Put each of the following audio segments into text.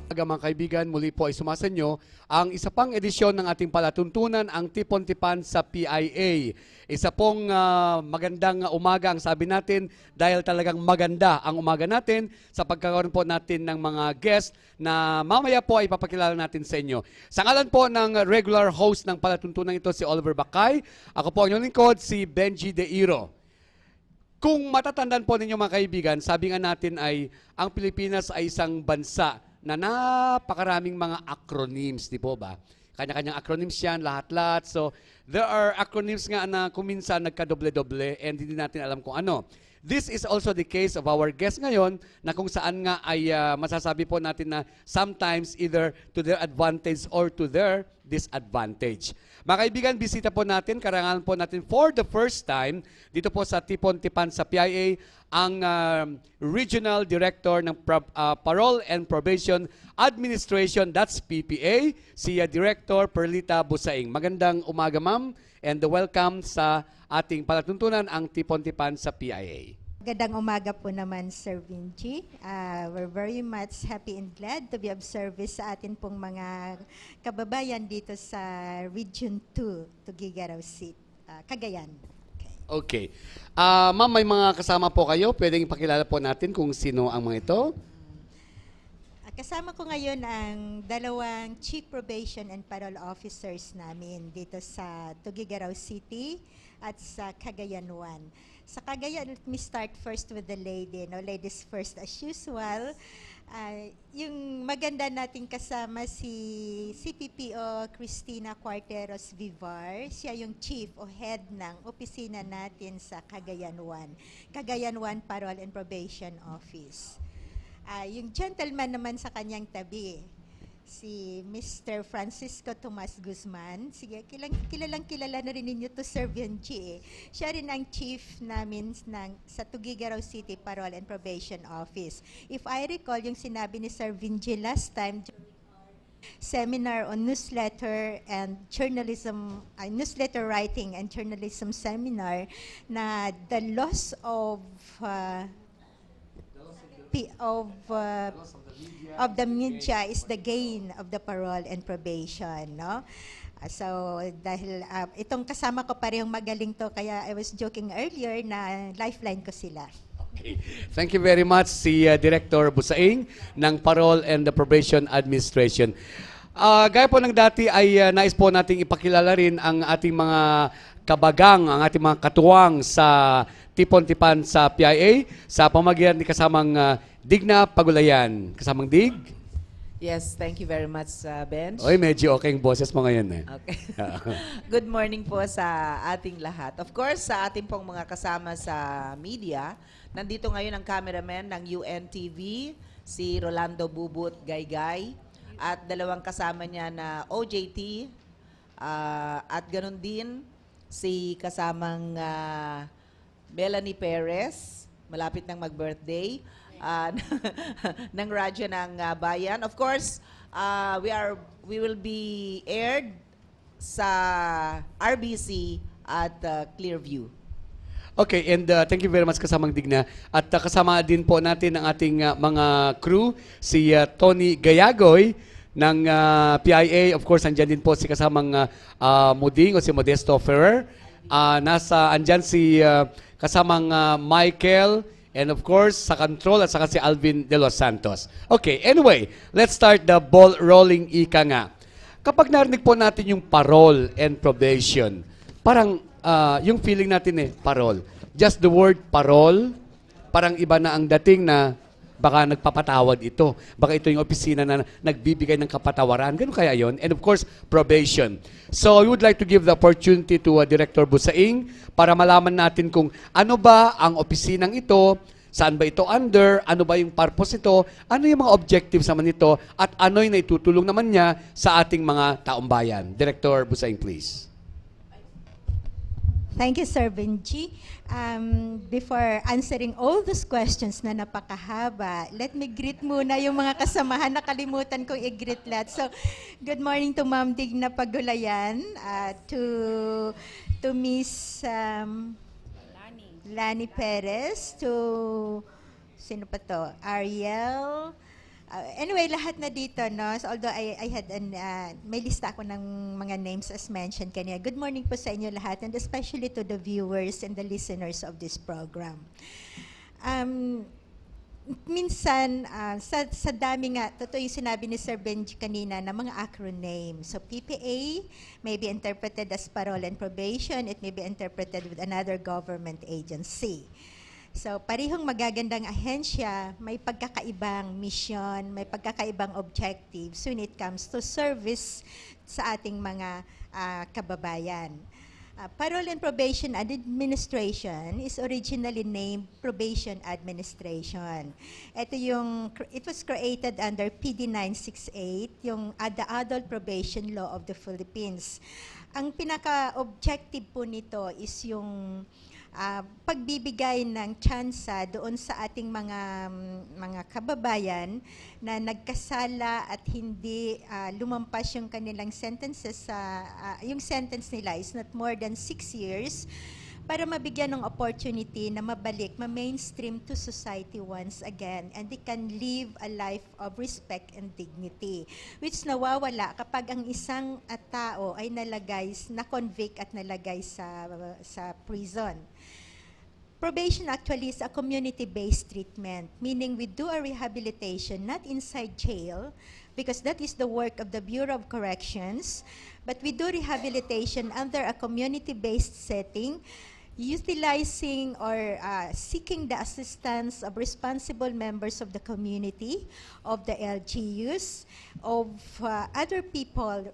Mga kaibigan, muli po ay sumasanyo ang isa pang edisyon ng ating palatuntunan, ang Tipon-Tipan sa PIA. Isa pong magandang umaga ang sabi natin dahil talagang maganda ang umaga natin sa pagkakaroon po natin ng mga guest na mamaya po ay papakilala natin sa inyo. Sa ngalan po ng regular host ng palatuntunan ito, si Oliver Bakay, ako po ang inyong lingkod, si Benji De Iro. Kung matatandaan po ninyo mga kaibigan, sabi nga natin ay ang Pilipinas ay isang bansa na napakaraming mga acronyms, di po ba? Kanya-kanyang acronyms yan, lahat-lahat. So, there are acronyms nga na kuminsan nagkadoble-doble and hindi natin alam kung ano. This is also the case of our guest ngayon na kung saan nga ay masasabi po natin na sometimes either to their advantage or to their disadvantage. Mga kaibigan, bisita po natin, karangalan po natin for the first time dito po sa Tipon-Tipan sa PIA ang Regional Director ng Parole and Probation Administration, that's PPA, si Director Perlita Busaing. Magandang umaga, ma'am, and welcome sa ating palatuntunan, ang Tipon-Tipan sa PIA. Magandang umaga po naman, Sir Vinci. We're very much happy and glad to be of service sa atin pong mga kababayan dito sa Region 2, Tuguegarao City, Cagayan. Okay. Ma'am, may mga kasama po kayo. Pwedeng ipakilala po natin kung sino ang mga ito. Kasama ko ngayon ang dalawang Chief Probation and Parole Officers namin dito sa Tuguegarao City at sa Cagayan 1. Sa Cagayan, let me start first with the lady. No? Ladies first as usual. Yung maganda nating kasama si CPPO Cristina Cuarteros Vivar. Siya yung chief o head ng opisina natin sa Cagayan 1. Cagayan 1 Parole and Probation Office. Yung gentleman naman sa kanyang tabi, si Mr. Francisco Tomas Guzman. Sige, kilalang kilala na rin ninyo to Sir Vinci. Siya rin ang chief namin sa Tuguegarao City Parole and Probation Office. If I recall, yung sinabi ni Sir Vinci last time, seminar on newsletter and journalism, newsletter writing and journalism seminar, na the loss of the media is the gain of the parole and probation, no? So, dahil itong kasama ko parehong magaling to, kaya I was joking earlier na lifeline ko sila. Okay. Thank you very much, si Director Busaing ng Parole and the Probation Administration. Gaya po ng dati ay nais po nating ipakilala rin ang ating mga kabagang, ang ating mga katuwang sa Tipon-Tipan sa PIA sa pamagitan ni kasamang Digna Pagulayan. Kasamang Dig? Yes, thank you very much, Benj. Oy, medyo okay ang boses mo ngayon eh. Okay. Good morning po sa ating lahat. Of course, sa ating pong mga kasama sa media, nandito ngayon ang cameraman ng UNTV, si Rolando Bubut Gaygay, at dalawang kasama niya na OJT, at ganun din si kasamang Melanie Perez, malapit nang mag-birthday, ng radyo ng bayan. Of course, we will be aired sa RBC at Clearview. Okay, and thank you very much kasamang Digna. At kasama din po natin ang ating mga crew, si Tony Gayagoy ng PIA. Of course, andyan din po si kasamang Muding o si Modesto Ferrer. Andyan si kasamang Michael, and of course, sa control at saka si Alvin De Los Santos. Okay, anyway, let's start the ball rolling, ika nga. Kapag narinig po natin yung parole and probation, parang yung feeling natin parole. Just the word parole, parang iba na ang dating na baka nagpapatawad ito. Baka ito yung opisina na nagbibigay ng kapatawaran. Ganun kaya yon. And of course, probation. So, we would like to give the opportunity to Director Busaing para malaman natin kung ano ba ang opisinang ito, saan ba ito under, ano ba yung purpose ito, ano yung mga objectives naman ito, at ano yung naitutulong naman niya sa ating mga taong bayan. Director Busaing, please. Thank you, Sir Benji. Before answering all those questions na napakahaba, let me greet muna yung mga kasamahan. Nakalimutan kong i-greet lahat. So, good morning to Ma'am Digna Pagulayan, to Miss Lani Perez, to, sino pa to? Ariel, Anyway, lahat na dito, no? So, although I had may lista ako ng mga names as mentioned kanina. Good morning po sa inyo lahat, and especially to the viewers and the listeners of this program. Minsan, sa dami nga, totoo yung sinabi ni Sir Benji kanina na mga acronym. So, PPA may be interpreted as parole and probation. It may be interpreted with another government agency. So, parehong magagandang ahensya, may pagkakaibang mission, may pagkakaibang objectives when it comes to service sa ating mga kababayan. Parole and Probation Administration is originally named Probation Administration. It was created under PD 968, yung the Adult Probation Law of the Philippines. Ang pinaka-objective po nito is yung pagbibigay ng tsansa doon sa ating mga kababayan na nagkasala at hindi lumampas yung kanilang sentences yung sentence nila is not more than 6 years, para mabigyan ng opportunity na mabalik, ma-mainstream to society once again, and they can live a life of respect and dignity, which nawawala kapag ang isang tao ay na-convict at nalagay sa prison. Probation actually is a community-based treatment, meaning we do a rehabilitation not inside jail, because that is the work of the Bureau of Corrections, but we do rehabilitation under a community-based setting, utilizing or seeking the assistance of responsible members of the community, of the LGUs, of other people,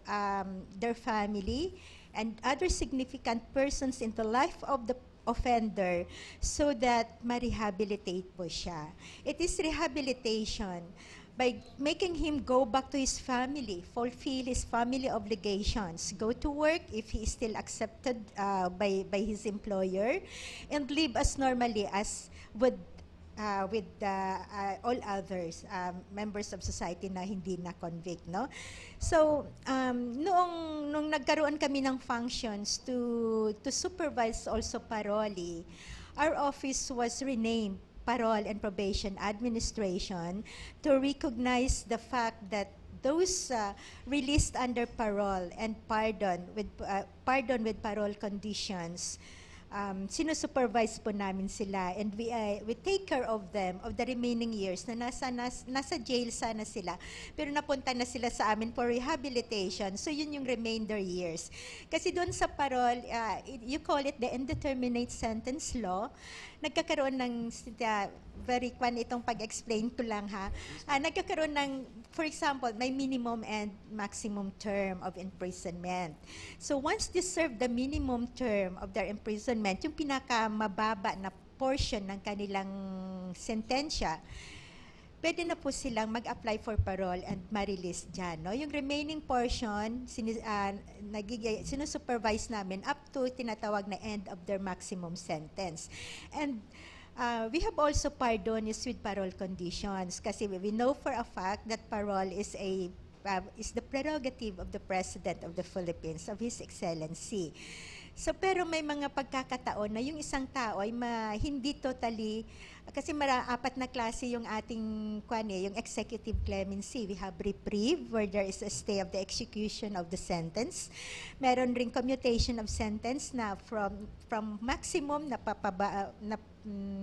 their family, and other significant persons in the life of the offender, so that ma-rehabilitate po siya. It is rehabilitation by making him go back to his family, fulfill his family obligations, go to work if he is still accepted by his employer, and live as normally as with all others, members of society na hindi na-convict, no? So, nung nagkaroon kami ng functions to supervise also parole, our office was renamed Parole and Probation Administration to recognize the fact that those released under parole and pardon with parole conditions, sinusupervise po namin sila, and we take care of them of the remaining years na nasa jail sana sila, pero napunta na sila sa amin for rehabilitation. So yun yung remainder years. Kasi doon sa parole, you call it the indeterminate sentence law, nagkakaroon ng itong pag-explain ko lang ha. Nagkakaroon ng, for example, may minimum and maximum term of imprisonment. So once they serve the minimum term of their imprisonment, yung pinakamababa na portion ng kanilang sentensya, pwede na po silang mag-apply for parole and ma-release dyan. No? Yung remaining portion, sinusupervise namin up to tinatawag na end of their maximum sentence. And we have also pardons with parole conditions, kasi we know for a fact that parole is the prerogative of the President of the Philippines, of His Excellency. So, pero may mga pagkakataon na yung isang tao ay hindi totally, kasi apat na klase yung ating yung executive clemency. We have reprieve, where there is a stay of the execution of the sentence. Meron ring commutation of sentence na from maximum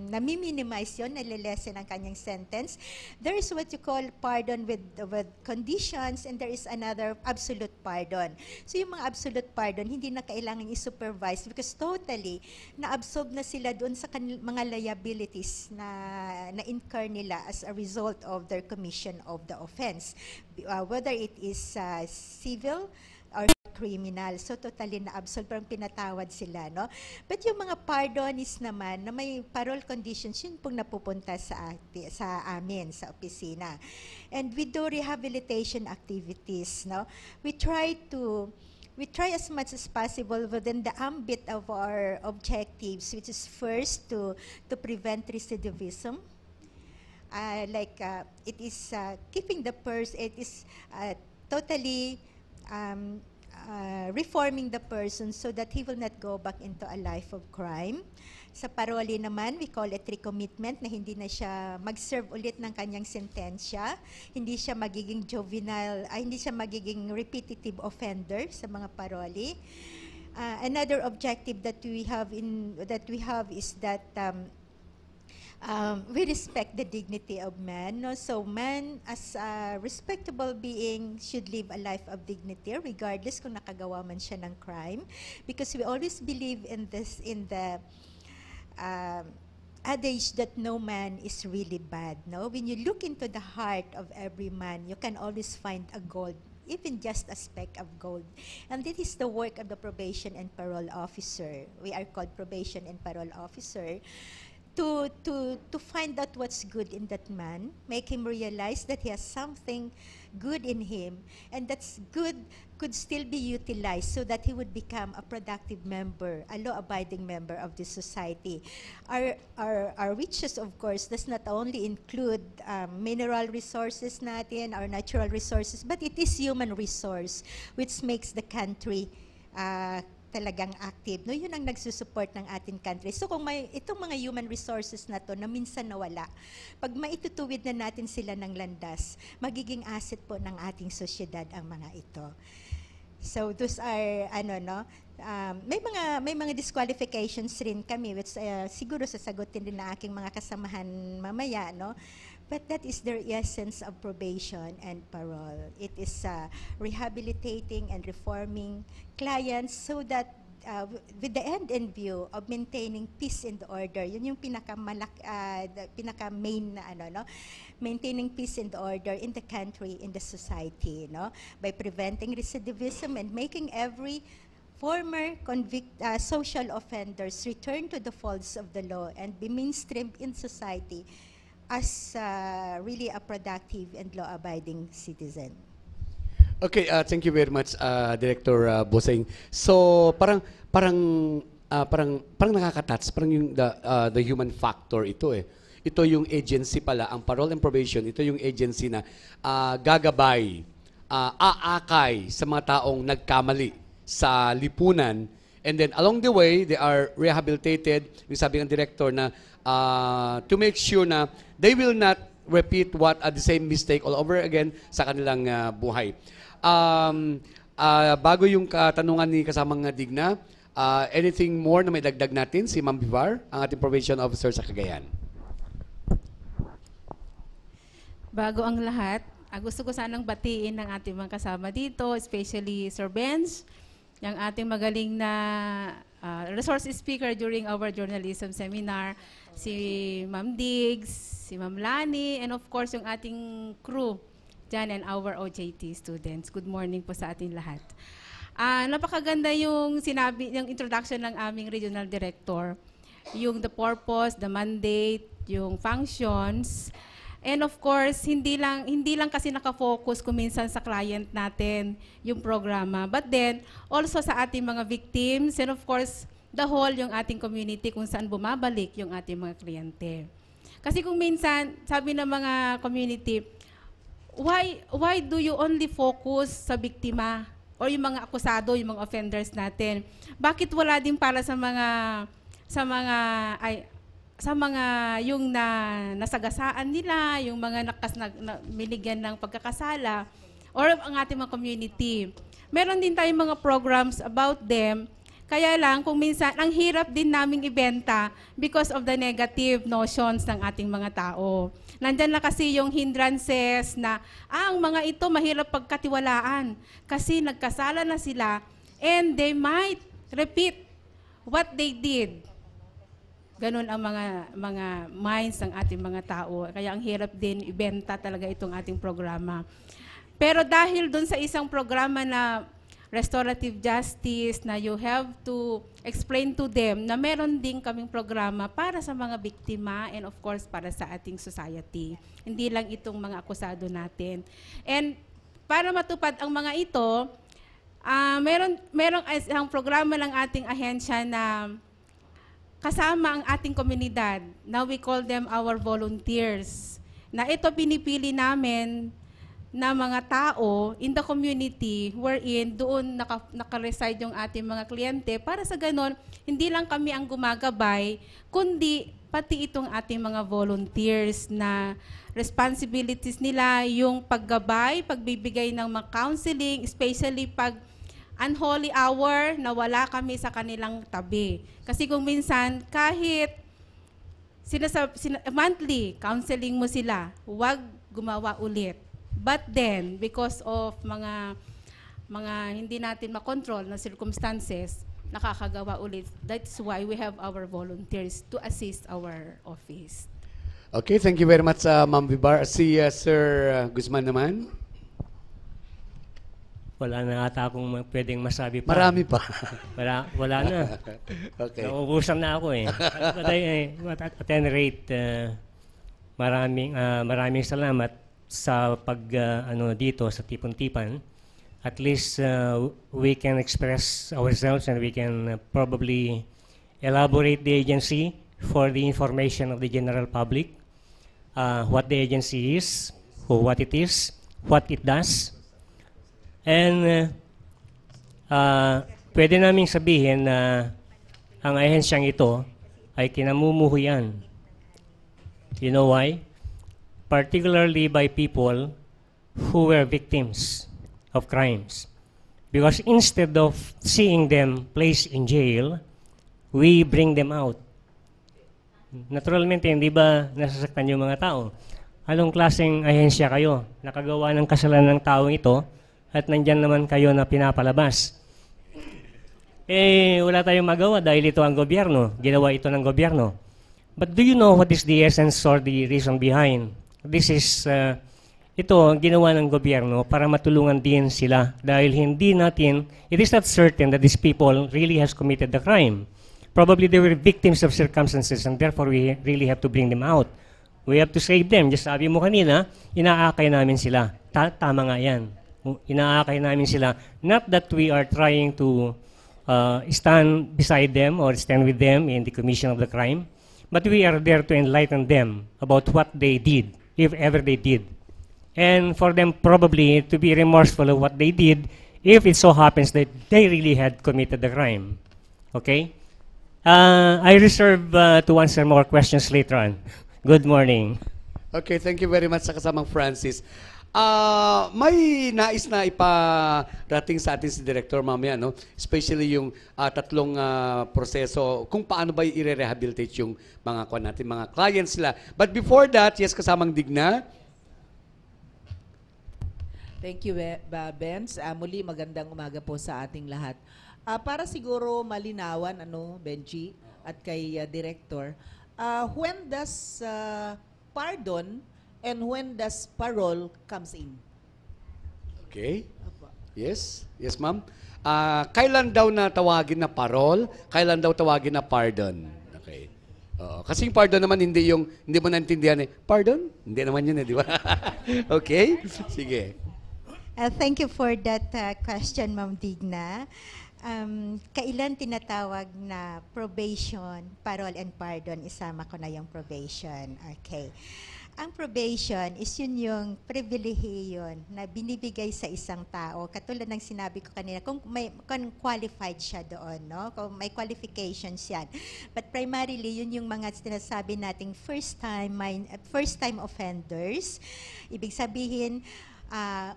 nami-minimize yun, nalilesen ang kanyang sentence. There is what you call pardon with conditions, and there is another absolute pardon. So yung mga absolute pardon, hindi na kailangan i-supervise because totally na-absorb na sila doon sa mga liabilities na incur nila as a result of their commission of the offense. Whether it is civil or criminal. So totally na-absolve, parang pinatawad sila, no? But yung mga pardonis naman na may parole conditions, yun pong napupunta sa amin, sa opisina. And we do rehabilitation activities, no? We try as much as possible within the ambit of our objectives, which is first to prevent recidivism. It is keeping the person, it is totally reforming the person so that he will not go back into a life of crime. Sa parole naman, we call it recommitment, na hindi na siya mag-serve ulit ng kanyang sentensya, hindi siya magiging juvenile, hindi siya magiging repetitive offender sa mga parole. Another objective that we have is that we respect the dignity of man. No? So man, as a respectable being, should live a life of dignity, regardless kung nakagawa man siya ng crime, because we always believe in the adage that no man is really bad. No, when you look into the heart of every man, you can always find a gold, even just a speck of gold. And this is the work of the probation and parole officer. We are called probation and parole officer. To find out what's good in that man, make him realize that he has something good in him, and that's good could still be utilized so that he would become a productive member, a law-abiding member of the society. Our riches, of course, does not only include mineral resources natin, our natural resources, but it is human resource, which makes the country talagang active. No, yun ang nagsusupport ng ating country. So kung may itong mga human resources na to na minsan nawala, pag maitutuwid na natin sila ng landas, magiging asset po ng ating sosyedad ang mga ito. So those are may mga disqualifications rin kami, which siguro sasagutin din na aking mga kasamahan mamaya, no? But that is the essence of probation and parole. It is rehabilitating and reforming clients so that with the end in view of maintaining peace and order. Yun yung pinaka-main na maintaining peace and order in the country, in the society, no? By preventing recidivism and making every former social offenders return to the folds of the law and be mainstreamed in society as really a productive and law-abiding citizen. Okay, thank you very much, Director Boseng. So parang nakaka-touch, parang yung the human factor ito eh. Ito yung agency pala, ang parole and probation, ito yung agency na gagabay, aakay sa mga taong nagkamali sa lipunan, and then along the way, they are rehabilitated, yung sabi ng director na to make sure na they will not repeat the same mistake all over again sa kanilang buhay. Bago yung katanungan ni kasamang Digna, anything more na may dagdag natin? Si Ma'am Vivar, ang ating probation officer sa Cagayan. Bago ang lahat, gusto ko sanang batiin ng ating mga kasama dito, especially Sir Benz, yung ating magaling na resource speaker during our journalism seminar, si Ma'am Diggs, si Ma'am Lani, and of course yung ating crew dyan and our OJT students. Good morning po sa ating lahat. Napakaganda yung sinabi, yung introduction ng aming regional director, yung the purpose, the mandate, yung functions, and of course, hindi lang kasi nakafocus kuminsan sa client natin yung programa, but then also sa ating mga victims, and of course, the whole yung ating community kung saan bumabalik yung ating mga kliyente. Kasi kung minsan, sabi ng mga community, why do you only focus sa biktima or yung mga akusado, yung mga offenders natin? Bakit wala din para sa mga yung nasagasaan nila, yung mga binigyan ng pagkakasala, or ang ating mga community? Meron din tayong mga programs about them. Kaya lang, kung minsan, ang hirap din naming ibenta because of the negative notions ng ating mga tao. Nandyan na kasi yung hindrances na, ang mga ito mahirap pagkatiwalaan kasi nagkasala na sila and they might repeat what they did. Ganun ang mga minds ng ating mga tao. Kaya ang hirap din ibenta talaga itong ating programa. Pero dahil dun sa isang programa na restorative justice, na you have to explain to them na meron din kaming programa para sa mga biktima and of course para sa ating society. Hindi lang itong mga akusado natin. And para matupad ang mga ito, merong isang programa ng ating ahensya na kasama ang ating komunidad. Now we call them our volunteers. Na ito pinipili namin na mga tao in the community wherein doon naka-reside yung ating mga kliyente para sa ganon, hindi lang kami ang gumagabay, kundi pati itong ating mga volunteers na responsibilities nila yung paggabay, pagbibigay ng mga counseling, especially pag unholy hour na wala kami sa kanilang tabi. Kasi kung minsan, kahit monthly counseling mo sila, huwag gumawa ulit. But then, because of mga hindi natin makontrol na circumstances, nakakagawa ulit. That's why we have our volunteers to assist our office. Okay, thank you very much, Ma'am Vibar. Si Sir Guzman naman. Wala na ata akong pwedeng masabi pa. Marami pa. Wala na. Okay. Nauubusan na ako eh. At any rate, maraming salamat sa dito sa Tipon-Tipan. At least we can express ourselves and we can probably elaborate the agency for the information of the general public. What the agency is, what it is, what it does. And pwede naming sabihin na ang ahensyang ito ay kinamumuhuyan. You know why? Particularly by people who were victims of crimes. Because instead of seeing them placed in jail, we bring them out. Naturalmente, hindi ba nasasaktan yung mga tao? Anong klaseng ahensya kayo? Nakagawa ng kasalanan ng taong ito at nandyan naman kayo na pinapalabas. Wala tayong magawa dahil ito ang gobyerno. Ginawa ito ng gobyerno. But do you know what is the essence or the reason behind? This is, ito ginawa ng gobyerno para matulungan din sila dahil hindi natin, it is not certain that these people really has committed the crime. Probably they were victims of circumstances and therefore we really have to bring them out. We have to save them. Just sabi mo kanina, inaakay namin sila. Tama nga yan. Inaakay namin sila. Not that we are trying to stand beside them or stand with them in the commission of the crime, but we are there to enlighten them about what they did, if ever they did. And for them probably to be remorseful of what they did if it so happens that they really had committed the crime. Okay? I reserve to answer more questions later on. Good morning. Okay, thank you very much sa kasamang Francis. May nais na iparating sa atin si Director mamaya, no? Especially yung tatlong proseso, kung paano ba i-rehabilitate yung mga mga clients nila. But before that, yes, kasamang Digna. Thank you, Benz. Muli, magandang umaga po sa ating lahat. Para siguro malinawan, Benji, at kay Director, when does pardon and when does parole comes in? Okay. Yes. Yes, ma'am. Kailan daw na tawagin na parole? Kailan daw tawagin na pardon? Okay. Kasi yung pardon naman hindi mo naintindihan pardon? Hindi naman yun di ba? Okay? Sige. Thank you for that question, Ma'am Digna. Kailan tinatawag na probation, parole and pardon? Isama ko na yung probation. Okay. Ang probation is yun yung pribilehiyon na binibigay sa isang tao. Katulad ng sinabi ko kanina, kung qualified siya doon, no? Kung may qualifications yan. But primarily, yun yung mga sinasabi nating first time offenders. Ibig sabihin,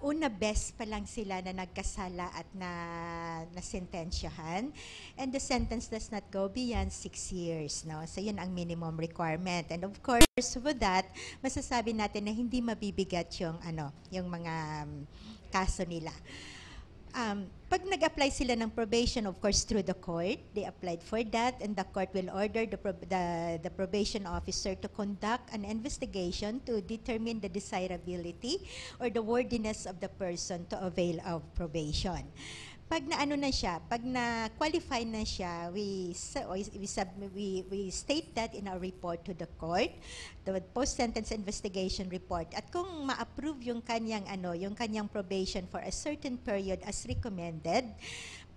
una best pa lang sila na nagkasala at nasentensyahan. And the sentence does not go beyond 6 years. No? So yun ang minimum requirement. And of course, with that, masasabi natin na hindi mabibigat yung mga kaso nila. Pag nag-apply sila ng probation, of course, through the court, they applied for that, and the court will order the probation officer to conduct an investigation to determine the desirability or the worthiness of the person to avail of probation. Pag pag na-qualify na siya, we state that in our report to the court, the post-sentence investigation report. At kung ma-approve yung kanyang probation for a certain period as recommended,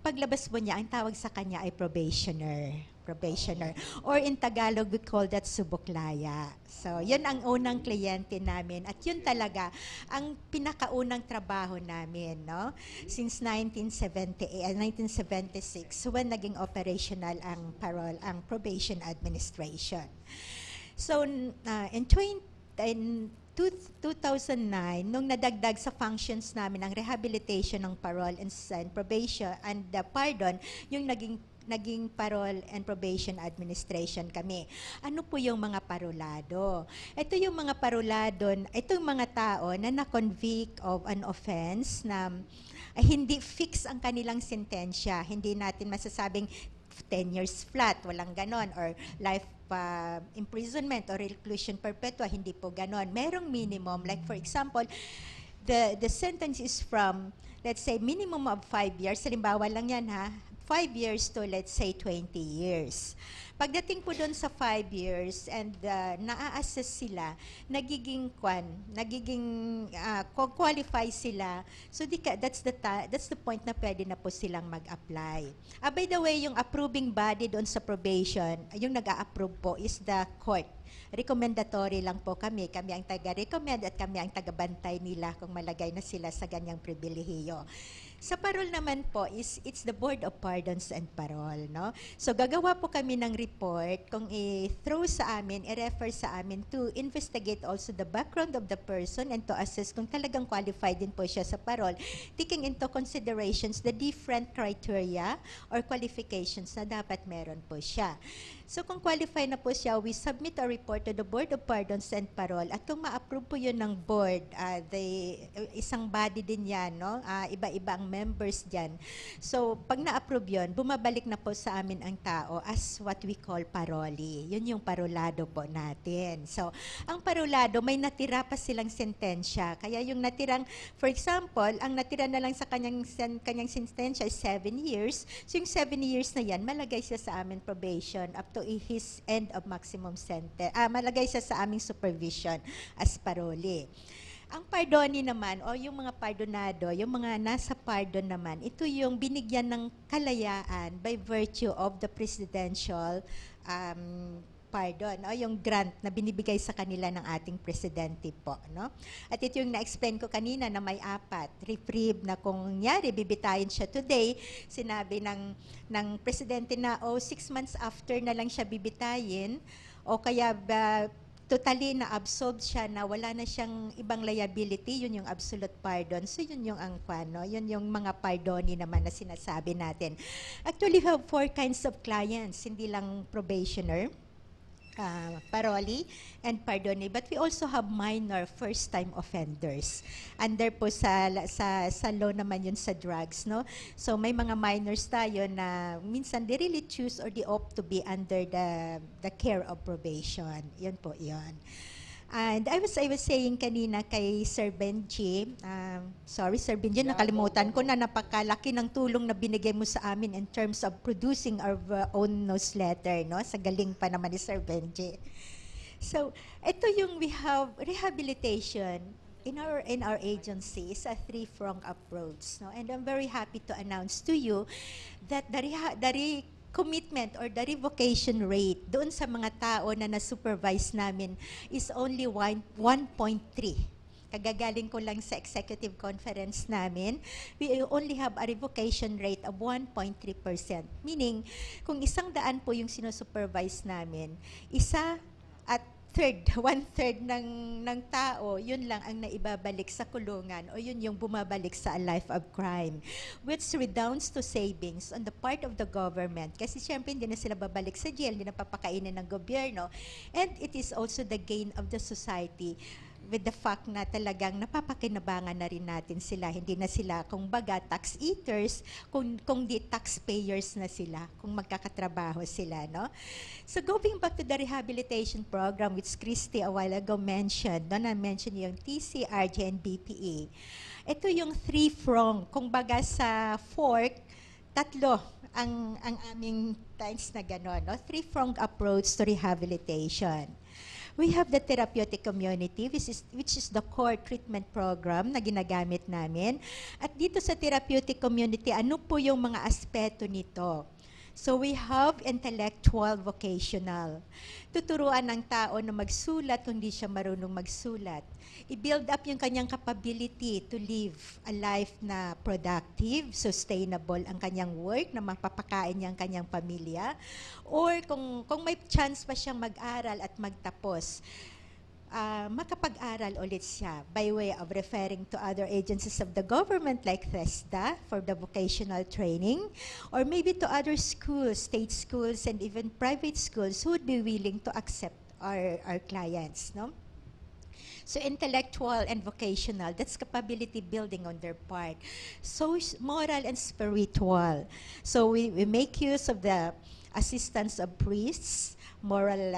paglabas po niya, ang tawag sa kanya ay probationer. Or in Tagalog, we call that subuklaya. So, yun ang unang kliyente namin. At yun talaga ang pinakaunang trabaho namin, no? Since 1976, when naging operational ang parole, ang probation administration. So, in 2009, nung nadagdag sa functions namin ang rehabilitation ng parole and probation and pardon, yung naging parole and probation administration kami. Ano po yung mga parolado? Ito yung mga parolado, itong mga tao na na-convict of an offense na hindi fix ang kanilang sentensya. Hindi natin masasabing 10 years flat, walang ganon, or life imprisonment or reclusion perpetua, hindi po ganon. Merong minimum, like for example, the sentence is from, let's say, minimum of 5 years, halimbawa lang yan ha, 5 years to, let's say, 20 years. Pagdating po doon sa 5 years and na-assess sila, qualify sila, so that's the point na pwede na po silang mag-apply. By the way, yung approving body doon sa probation, yung nag-a-approve po is the court. Recommendatory lang po kami. Kami ang taga-recommend at kami ang taga-bantay nila kung malagay na sila sa ganyang pribilehiyo. Sa parol naman po, it's the Board of Pardons and Parole, no? So gagawa po kami ng report kung i-throw sa amin, i-refer sa amin to investigate also the background of the person and to assess kung talagang qualified din po siya sa parole, taking into considerations the different criteria or qualifications na dapat meron po siya. So kung qualify na po siya, we submit a report to the Board of Pardons and Parole at kung ma-approve po yun ng board, isang body din yan, no? Iba-iba ang members dyan. So pag na-approve yun, bumabalik na po sa amin ang tao as what we call parole. Yun yung parolado po natin. So ang parolado, may natira pa silang sentensya. Kaya yung natirang, for example, ang natira na lang sa kanyang sentensya is 7 years. So yung 7 years na yan, malagay siya sa amin probation up to his end of maximum sentence. Malagay siya sa aming supervision as parole. Ang pardoni naman, o yung mga pardonado, yung mga nasa pardon naman, ito yung binigyan ng kalayaan by virtue of the presidential pardon, o yung grant na binibigay sa kanila ng ating presidente po, no? At ito yung na-explain ko kanina na may 4, reprieve na kung nyari, bibitayin siya today, sinabi ng presidente na, 6 months after na lang siya bibitayin, o kaya totally na-absorb siya na wala na siyang ibang liability, yun yung absolute pardon. So yun yung yun yung mga pardoni naman na sinasabi natin. Actually, we have 4 kinds of clients, hindi lang probationer, parole and pardone, but we also have minor first-time offenders. Under po sa law naman yun sa drugs, no? So may mga minors tayo na minsan they really choose or they opt to be under the care of probation. Yun po yun. And I was saying kanina kay Sir Benji, sorry Sir Benji, nakalimutan ko na napakalaki ng tulong na binigay mo sa amin in terms of producing our own newsletter, no? Sa galing pa naman ni Sir Benji. So, ito yung we have rehabilitation in our agency is a 3-pronged approach, no? And I'm very happy to announce to you that the commitment or the revocation rate doon sa mga tao na na-supervise namin is only 1.3. Kagagaling ko lang sa executive conference namin, we only have a revocation rate of 1.3%. Meaning, kung 100 po yung sinusupervise namin, 1/3 ng tao, yun lang ang naibabalik sa kulungan o yun yung bumabalik sa a life of crime, which redounds to savings on the part of the government. Kasi syempre hindi na sila babalik sa jail, hindi na papakainin ng gobyerno. And it is also the gain of the society with the fact na talagang napapakinabangan na rin natin sila. Hindi na sila, kung baga, tax eaters, kung di taxpayers na sila, kung magkakatrabaho sila, no? So going back to the rehabilitation program, which Christy a while ago mentioned, no? Na-mention yung TCRG and BPA. Ito yung 3-prong, kung baga sa fork, 3 ang aming times na gano'n, no? 3-pronged approach to rehabilitation. We have the therapeutic community, which is the core treatment program na ginagamit namin. At dito sa therapeutic community, ano po yung mga aspeto nito? So we have intellectual vocational. Tuturuan ng tao na magsulat kung di siya marunong magsulat. I-build up yung kanyang capability to live a life na productive, sustainable ang kanyang work, na mapapakain niya ang kanyang pamilya. Or kung may chance pa siyang mag-aral at magtapos, makapag-aral ulit siya by way of referring to other agencies of the government like TESDA for the vocational training, or maybe to other schools, state schools, and even private schools who would be willing to accept our clients, no? So intellectual and vocational, that's capability building on their part. So moral and spiritual. So we make use of the assistance of priests, moral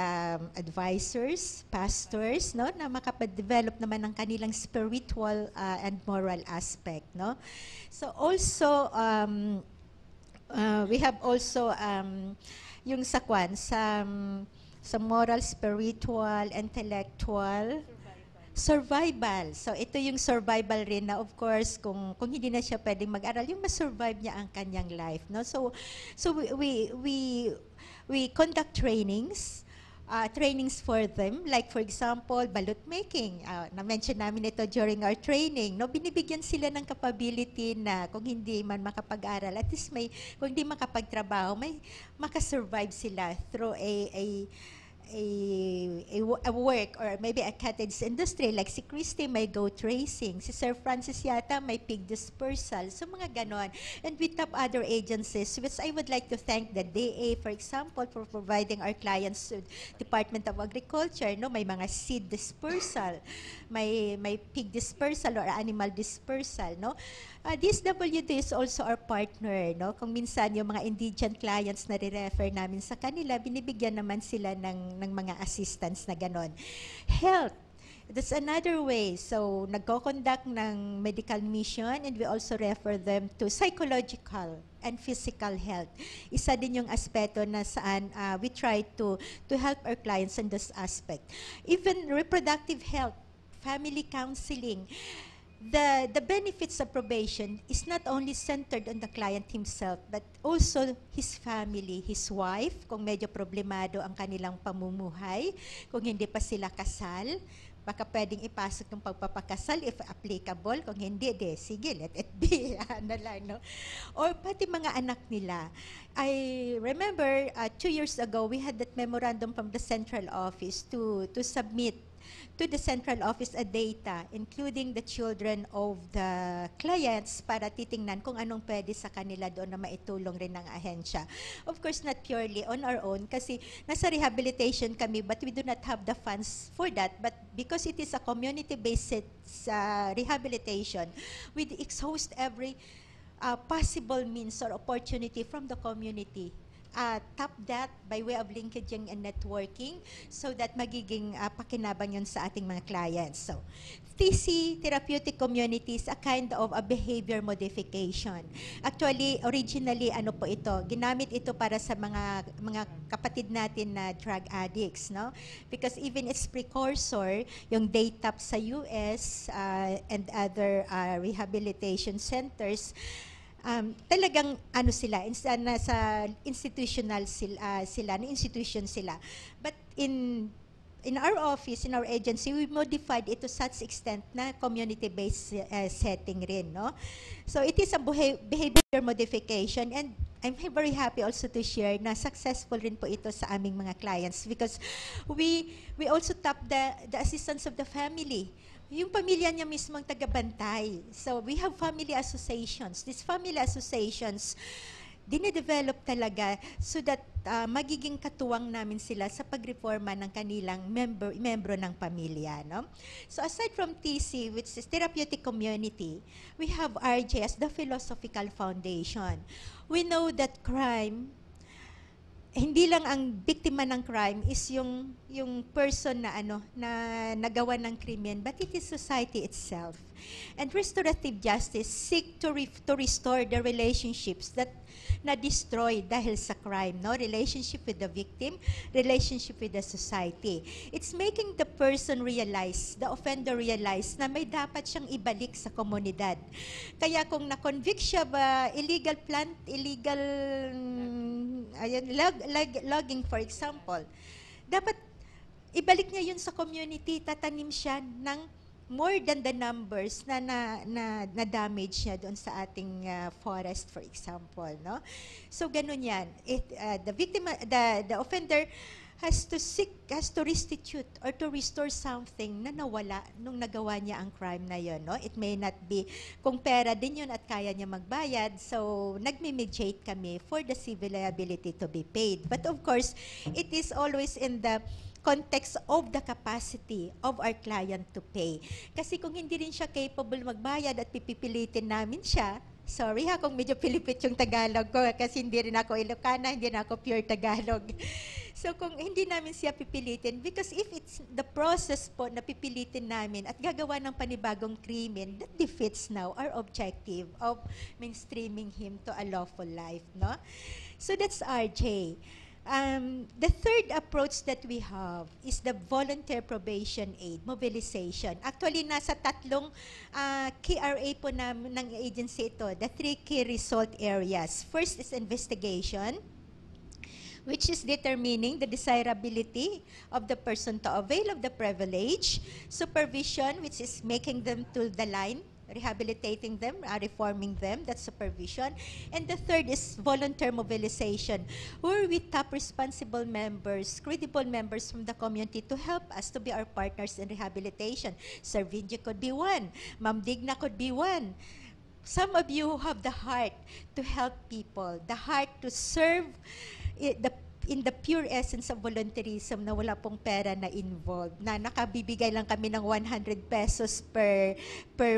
advisors, pastors, no, na makapag-develop naman ng kanilang spiritual and moral aspect, no. So also we have also yung sa moral, spiritual, intellectual, survival. So ito yung survival rin na, of course, kung hindi na siya pwedeng mag-aral, yung ma-survive niya ang kanyang life, no. So we conduct trainings for them, like for example, balut making. Na-mention namin ito during our training, no. Binibigyan sila ng capability na kung hindi man makapag-aral, at least kung hindi makapagtrabaho, may makasurvive sila through a work, or maybe a cottage industry, like si Christy may goat racing, si Sir Francis yata may pig dispersal, so mga ganon. And we tap other agencies, which I would like to thank the DA, for example, for providing our clients with Department of Agriculture, no, may mga seed dispersal, may pig dispersal or animal dispersal, no. DSWD is also our partner, no. Kung minsan yung mga indigent clients na re-refer namin sa kanila, binibigyan naman sila ng mga assistance na ganon. Health, that's another way. So nagko-conduct ng medical mission, and we also refer them to psychological and physical health. Isa din yung aspeto na saan we try to help our clients in this aspect. Even reproductive health, family counseling. The benefits of probation is not only centered on the client himself, but also his family, his wife, kung medyo problemado ang kanilang pamumuhay, kung hindi pa sila kasal, baka pwedeng ipasok ng pagpapakasal if applicable, kung hindi, sige, let it be, ano lang, no? Or pati mga anak nila. I remember 2 years ago, we had that memorandum from the central office to submit to the central office a data, including the children of the clients, para titingnan kung anong pwede sa kanila doon na maitulong rin ng ahensya. Of course, not purely on our own, kasi nasa rehabilitation kami, but we do not have the funds for that. But because it is a community-based rehabilitation, we exhaust every possible means or opportunity from the community. Tap that by way of linkaging and networking, so that magiging pakinabang yun sa ating mga clients. So, TC, Therapeutic Community, is a kind of a behavior modification. Actually, originally, ano po ito? Ginamit ito para sa mga kapatid natin na drug addicts, no? Because even its precursor, yung DATAP sa US and other rehabilitation centers, talagang ano sila, nasa institutional institution sila. But in our office, in our agency, we modified it to such extent na community-based setting rin, no? So it is a behavior modification, and I'm very happy also to share na successful rin po ito sa aming mga clients, because we also tap the assistance of the family. Yung pamilya niya mismo ang tagabantay. So we have family associations. These family associations, dine-develop talaga so that magiging katuwang namin sila sa pagreforma ng kanilang membro ng pamilya, no? So aside from TC, which is Therapeutic Community, we have RJ as the philosophical foundation. We know that crime hindi lang ang biktima ng crime is yung person na na nagawa ng krimen, but it is society itself. And restorative justice seek to restore the relationships that na destroyed dahil sa crime, no? Relationship with the victim, relationship with the society. It's making the person realize, the offender realize na may dapat siyang ibalik sa komunidad. Kaya kung na-convict siya ba illegal logging, for example, dapat ibalik niya yun sa community, tatanim siya ng more than the numbers na damage niya doon sa ating forest, for example, no? So ganun yan. The offender has to restitute or to restore something na nawala nung nagawa niya ang crime na yon, no? It may not be kung pera din yun at kaya niya magbayad, so nagme-mediate kami for the civil liability to be paid. But of course, it is always in the context of the capacity of our client to pay. Kasi kung hindi rin siya capable magbayad at pipilitin namin siya, sorry ha kung medyo Pilipit yung Tagalog ko kasi hindi rin ako Ilocana, hindi na ako pure Tagalog. So kung hindi namin siya pipilitin, because if it's the process po na pipilitin namin at gagawa ng panibagong krimen, that defeats now our objective of mainstreaming him to a lawful life, no? So that's RJ. The third approach that we have is the volunteer probation aid, mobilization. Actually, nasa tatlong KRA po ng agency ito, the 3 key result areas. First is investigation, which is determining the desirability of the person to avail of the privilege. Supervision, which is making them to the line, rehabilitating them, reforming them, that's supervision. And the third is volunteer mobilization, where we tap responsible members, credible members from the community to help us to be our partners in rehabilitation. Sir Vinji could be one, Ma'am Digna could be one. Some of you have the heart to help people, the heart to serve in the pure essence of volunteerism na wala pong pera na involved, na nakabibigay lang kami ng 100 pesos per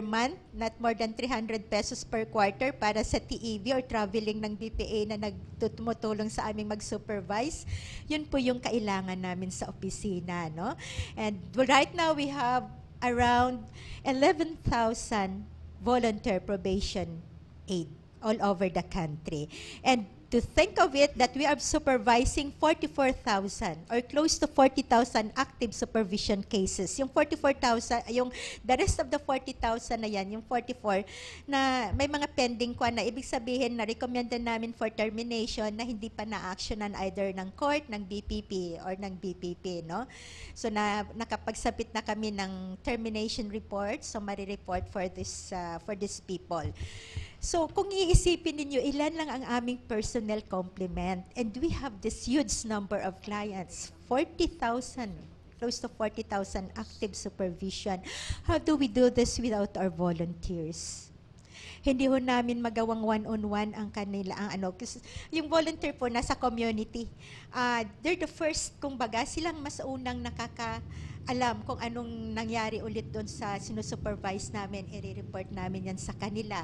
month, not more than 300 pesos per quarter para sa TEV or traveling ng BPA na tumutulong sa aming mag-supervise. Yun po yung kailangan namin sa opisina, no? And right now we have around 11,000 volunteer probation aid all over the country. And to think of it that we are supervising 44,000 or close to 40,000 active supervision cases. Yung 44,000, the rest of the 40,000 na yan, yung 44, na may mga pending kwa na ibig sabihin na recommended namin for termination na hindi pa na-actionan either ng court, ng BPP, or ng BPP, no? So nakapagsabit na kami ng termination report, summary report for these people. So, kung iisipin ninyo, ilan lang ang aming personnel complement, and we have this huge number of clients, 40,000, close to 40,000 active supervision. How do we do this without our volunteers? Hindi ho namin magawang one-on-one ang kanila, kasi yung volunteer po nasa community. They're the first, kumbaga, silang mas unang nakakaalam kung anong nangyari ulit doon sa sinusupervise namin, i-report namin yan sa kanila.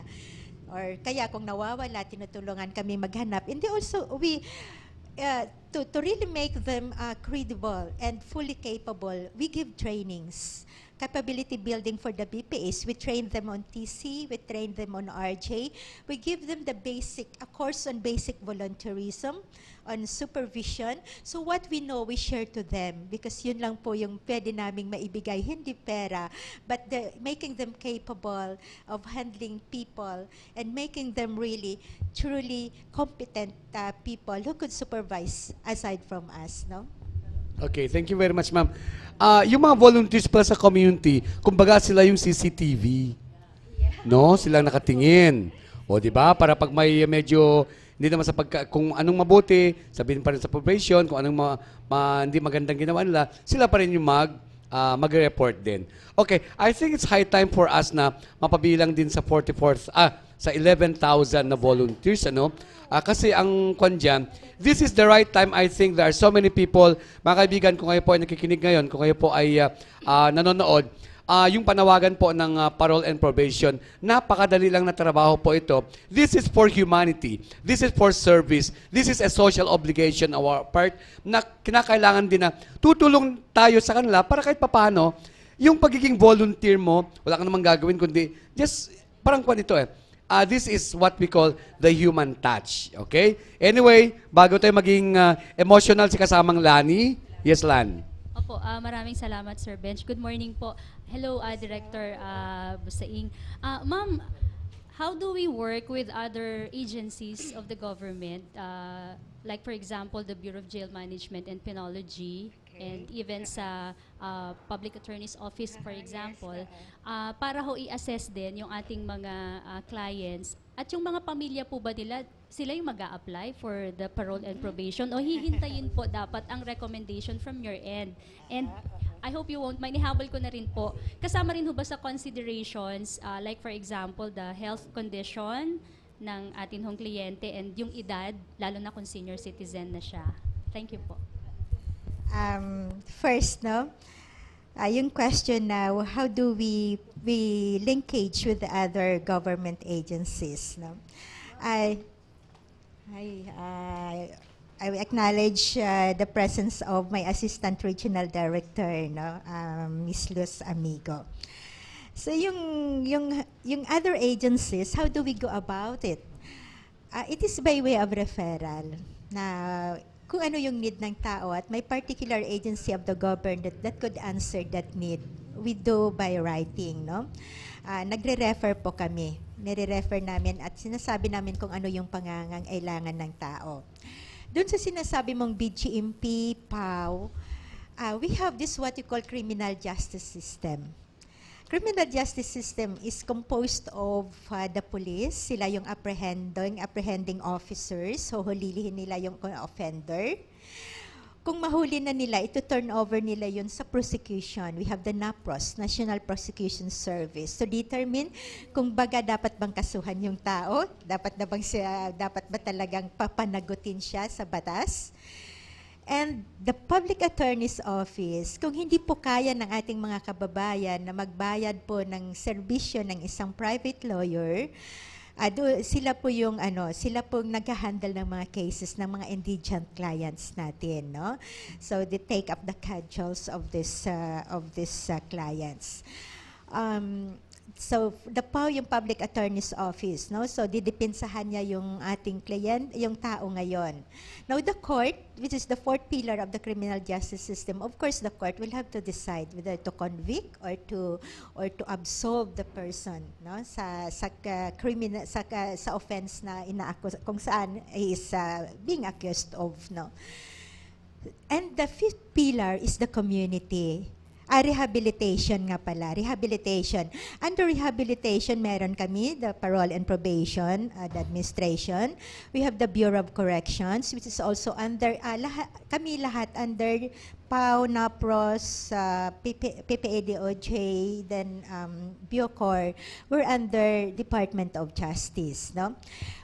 Or kaya kung nawawala, tinutulungan kami maghanap. And also, to really make them credible and fully capable, we give trainings. Capability building for the BPAs. We train them on TC, we train them on RJ. We give them a course on basic volunteerism, on supervision. So what we know, we share to them because yun lang po yung pwede naming maibigay, hindi pera, but making them capable of handling people and making them really, truly competent people who could supervise aside from us, no? Okay, thank you very much, ma'am. Yung mga volunteers pala sa community, kumbaga sila yung CCTV. No? Silang nakatingin. O, di ba? Para pag may medyo, hindi naman kung anong mabuti, sabihin pa rin sa probation, kung anong hindi magandang ginawa nila, sila pa rin yung mag-report din. Okay, I think it's high time for us na mapabilang din sa 11,000 na volunteers, ano? Kasi ang kwan dyan, this is the right time. I think there are so many people, mga kaibigan, kung kayo po ay nakikinig ngayon, kung kayo po ay nanonood, yung panawagan po ng parole and probation, napakadali lang na trabaho po ito. This is for humanity. This is for service. This is a social obligation on our part na kinakailangan din na tutulong tayo sa kanila para kahit papano, yung pagiging volunteer mo, wala ka namang gagawin kundi just parang kwan ito this is what we call the human touch. Okay? Anyway, bago tayo maging emotional si kasamang Lani. Yes, Lan. Opo, maraming salamat, Sir Bench. Good morning po. Hello, Director Busaing. Ma'am, how do we work with other agencies of the government, like for example, the Bureau of Jail Management and Penology, and even sa Public Attorney's Office, for example, para ho i-assess din yung ating mga clients at yung mga pamilya po ba nila, sila yung mag-a-apply for the parole and probation o hihintayin po dapat ang recommendation from your end? And I hope you won't mind, ihabol ko na rin po. Kasama rin ho ba sa considerations, like for example, the health condition ng ating hong kliyente and yung edad, lalo na kung senior citizen na siya? Thank you po. First, no, yung question now, how do we linkage with the other government agencies? No, I acknowledge the presence of my Assistant Regional Director, no, Ms. Luz Amigo. So yung other agencies, how do we go about it? It is by way of referral. Na kung ano yung need ng tao at may particular agency of the government that could answer that need, we do by writing, no? Nagre-refer po kami. Nire-refer namin at sinasabi namin kung ano yung pangangailangan ng tao. Doon sa sinasabi mong BGMP, PAW, we have this what you call criminal justice system. Criminal justice system is composed of the police, sila yung apprehending officers, so hulilihin nila yung offender. Kung mahuli na nila, ito turn over nila yun sa prosecution. We have the NAPROS, National Prosecution Service, to determine kung baga dapat bang kasuhan yung tao, dapat ba talagang papanagutin siya sa batas. And the Public Attorney's Office, kung hindi po kaya ng ating mga kababayan na magbayad po ng serbisyo ng isang private lawyer, sila po nag-handle ng mga cases ng mga indigent clients natin, no? So they take up the cudgels of these clients. So the PAW, yung Public Attorney's Office, no? So didipinsahan niya yung ating client, yung tao ngayon. Now the court, which is the fourth pillar of the criminal justice system, of course the court will have to decide whether to convict or to absolve the person, no? Sa offense na kung saan is being accused of, no? And the fifth pillar is the community. Rehabilitation nga pala, rehabilitation. Under rehabilitation, meron kami, the Parole and Probation, the Administration. We have the Bureau of Corrections, which is also under, kami lahat under PAW, NAPROS, PPADOJ, then Bucor, we're under Department of Justice, no?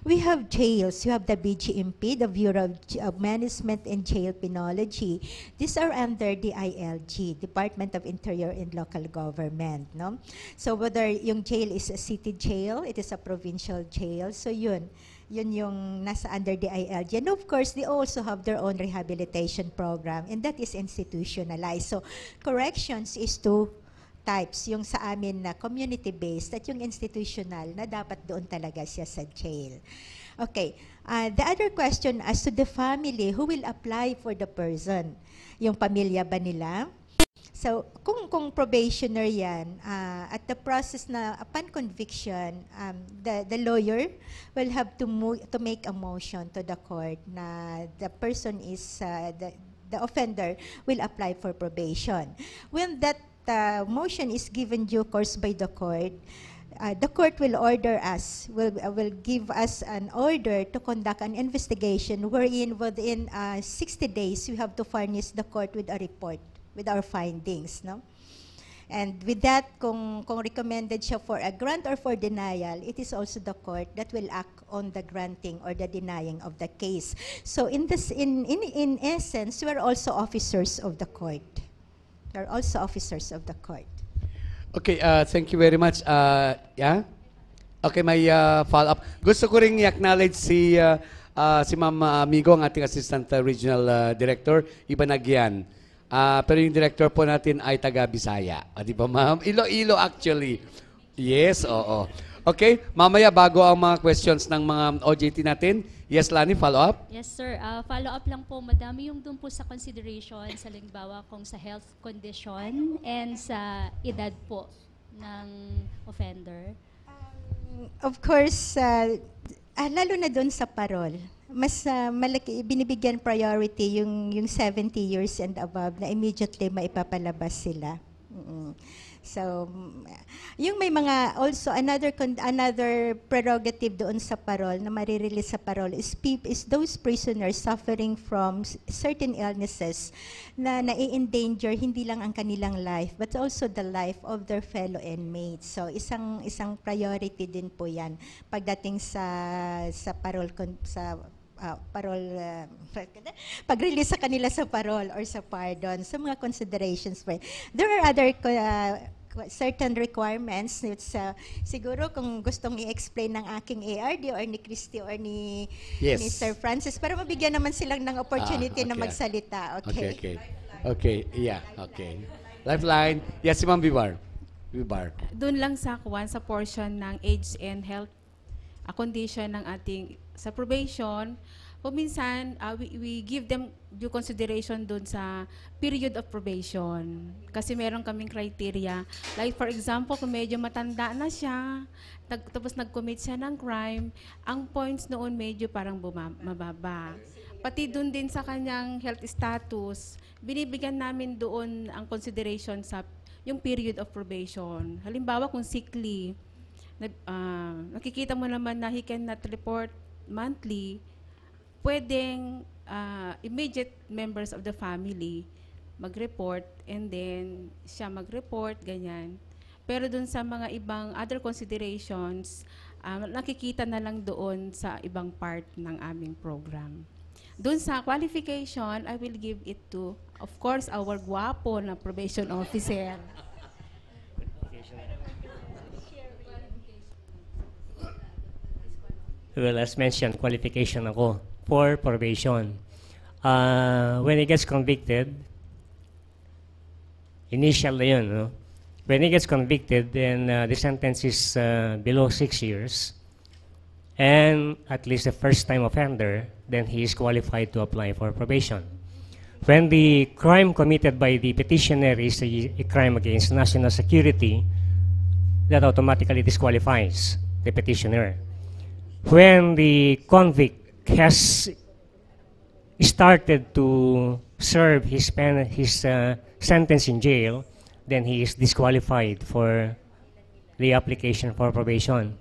We have jails, we have the BGMP, the Bureau of Management and Jail Penology. These are under the ILG, Department of Interior and Local Government, no? So whether yung jail is a city jail, it is a provincial jail, so yun yung nasa under the ILG. And of course, they also have their own rehabilitation program, and that is institutionalized. So corrections is two types, yung sa amin na community-based at yung institutional na dapat doon talaga siya sa jail. Okay, the other question as to the family, who will apply for the person? Yung pamilya ba nila? So, kung probationer yan, at the process na upon conviction, the lawyer will have to make a motion to the court na the person is, the offender will apply for probation. When that motion is given due course by the court will order us, will give us an order to conduct an investigation wherein within 60 days we have to furnish the court with a report with our findings, no? And with that, kung recommended siya for a grant or for denial, it is also the court that will act on the granting or the denying of the case. So in essence, we are also officers of the court. We are also officers of the court. Okay, thank you very much. Yeah? Okay, may follow-up. Gusto ko rin i-acknowledge si Ma'am Amigo, ang ating Assistant Regional Director, Ibanagyan. Pero yung director po natin ay taga-Bisaya. Di ba, ma'am? Iloilo actually. Yes, oo. Okay, mamaya bago ang mga questions ng mga OJT natin. Yes, Lani, follow-up? Yes, sir. Follow-up lang po, madami yung dun po sa consideration, sa halimbawa kung sa health condition and sa edad po ng offender. Of course, lalo na doon sa parol, mas malaki, binibigyan priority yung 70 years and above na immediately maipapalabas sila. So, yung may mga, also another prerogative doon sa parol, na marirelease sa parol, is those prisoners suffering from certain illnesses na nai-endanger hindi lang ang kanilang life, but also the life of their fellow inmates. So, isang priority din po yan pagdating sa parol, pag-release sa kanila sa parol or sa pardon, sa mga considerations. There are other certain requirements. It's, siguro kung gustong i-explain ng aking ARD or ni Christy or ni Sir Francis, para mabigyan naman silang ng opportunity na magsalita. Okay, yeah, okay. Lifeline. Yes, si Ma'am Vivar. Doon lang sa portion ng age and health condition ng ating sa probation, minsan we give them due consideration doon sa period of probation. Kasi meron kaming criteria. Like for example, kung medyo matanda na siya, tapos nag-commit siya ng crime, ang points noon medyo parang mababa. Pati doon din sa kanyang health status, binibigyan namin doon ang consideration sa yung period of probation. Halimbawa kung sick leave, nakikita mo naman na he cannot report monthly, pwedeng immediate members of the family mag-report and then siya mag-report, ganyan. Pero dun sa mga ibang other considerations, nakikita na lang doon sa ibang part ng aming program. Dun sa qualification, I will give it to, of course, our guwapo na probation officer. Well, as mentioned, qualification ako for probation. When he gets convicted, initial na yun, no? When he gets convicted, then the sentence is below 6 years, and at least a first-time offender, then he is qualified to apply for probation. When the crime committed by the petitioner is a crime against national security, that automatically disqualifies the petitioner. When the convict has started to serve his sentence in jail, then he is disqualified for the application for probation.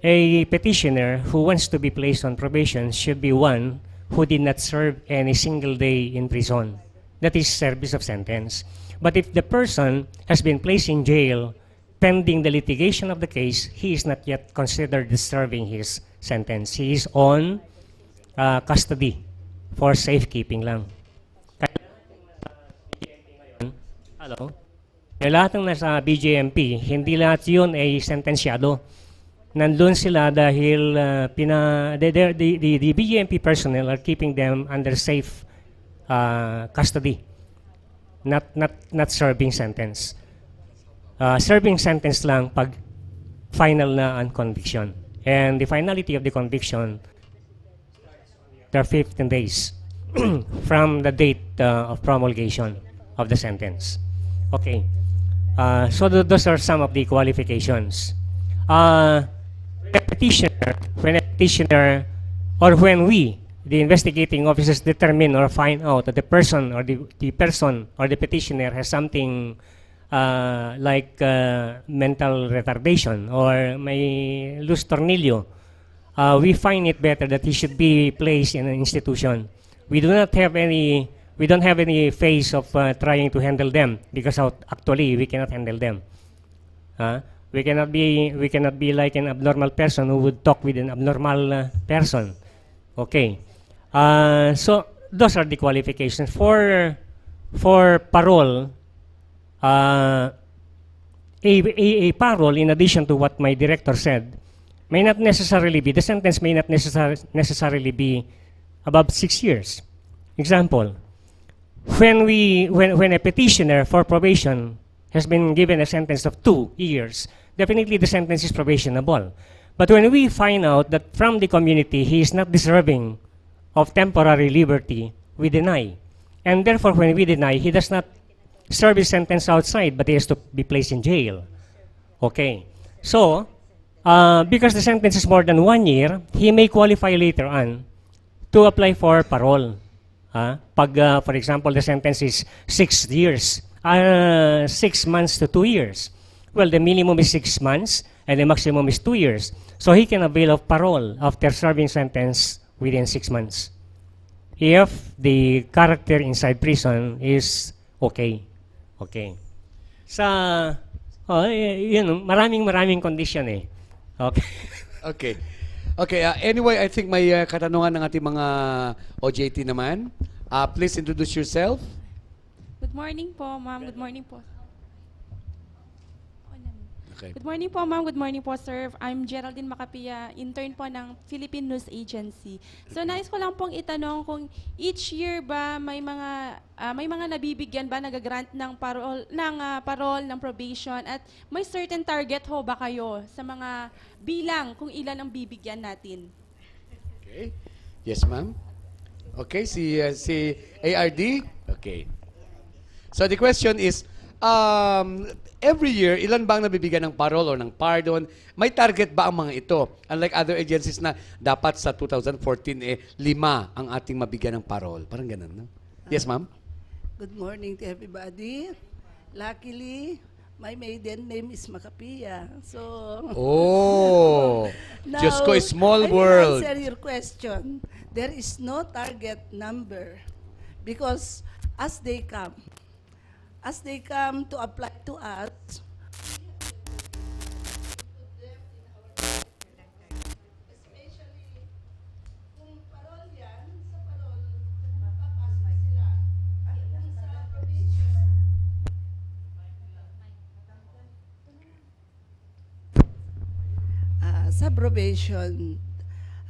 A petitioner who wants to be placed on probation should be one who did not serve any single day in prison. That is service of sentence. But if the person has been placed in jail pending the litigation of the case, he is not yet considered serving his sentence. He is on custody for safekeeping lang. Hello? Lahat ng nasa BJMP, hindi lahat yun ay sentensyado. Nandun sila dahil the BJMP personnel are keeping them under safe custody, not serving sentence. Serving sentence lang pag final na ang conviction. And the finality of the conviction, there are 15 days from the date of promulgation of the sentence. Okay. So those are some of the qualifications. When a petitioner, or when we, the investigating officers, determine or find out that the person or the person or the petitioner has something like mental retardation or may loose tornillo, we find it better that he should be placed in an institution. We don't have any phase of trying to handle them because actually we cannot handle them. We cannot be like an abnormal person who would talk with an abnormal person. Okay. So those are the qualifications for parole. a parole, in addition to what my director said, may not necessarily be, the sentence may not necessarily be above 6 years. Example, when a petitioner for probation has been given a sentence of 2 years, definitely the sentence is probationable. But when we find out that from the community he is not deserving of temporary liberty, we deny. And therefore, when we deny, he does not serve his sentence outside, but he has to be placed in jail. Okay. So, because the sentence is more than 1 year, he may qualify later on to apply for parole. Pag, for example, the sentence is 6 years, 6 months to 2 years. Well, the minimum is 6 months, and the maximum is 2 years. So he can avail of parole after serving sentence within 6 months, if the character inside prison is okay. Okay. Sa, maraming condition eh. Okay. Okay. Okay, anyway, I think may katanungan ng ating mga OJT naman. Please introduce yourself. Good morning po, ma'am. Good morning po. Okay. Good morning po, ma'am. Good morning po, sir. I'm Geraldine Macapia, intern po ng Philippine News Agency. So, nais ko lang pong itanong kung each year ba may mga nabibigyan ba, nagagrant ng parol, ng probation, at may certain target ho ba kayo sa mga bilang kung ilan ang bibigyan natin? Okay. Yes, ma'am. Okay, si ARD. Okay. So the question is, every year, ilan ba ang nabibigyan ng parole or ng pardon? May target ba ang mga ito? Unlike other agencies na dapat sa 2014, 5 ang ating mabigyan ng parole. Parang ganun, no? Yes, ma'am? Good morning to everybody. Luckily, my maiden name is Macapia. So, oh, now, Diyos ko, small I will world. answer your question. There is no target number because as they come to apply to us, especially kung parol yan, sa parol, mapapasok sila. At kung sa probation,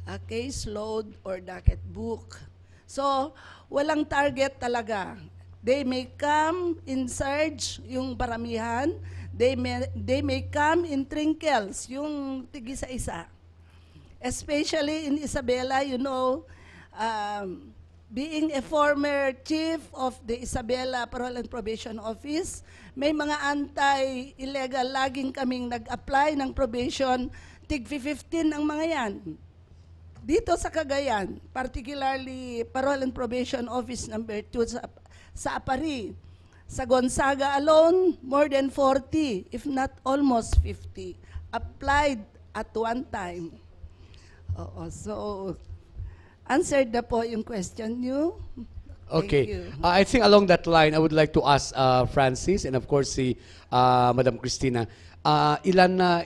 a case load or docket book. So, walang target talaga. They may come in surge, yung paramihan. They may come in trinkles, yung tig-isa-isa. Especially in Isabela, you know, being a former chief of the Isabela Parole and Probation Office, may mga anti-illegal, laging kaming nag-apply ng probation, tig-15 ang mga yan. Dito sa Cagayan, particularly Parole and Probation Office number 2 sa Apari. Sa Gonzaga alone, more than 40, if not almost 50, applied at one time. So, answered na po yung question nyo. Okay. I think along that line, I would like to ask Francis and of course si Madam Cristina, ilan na,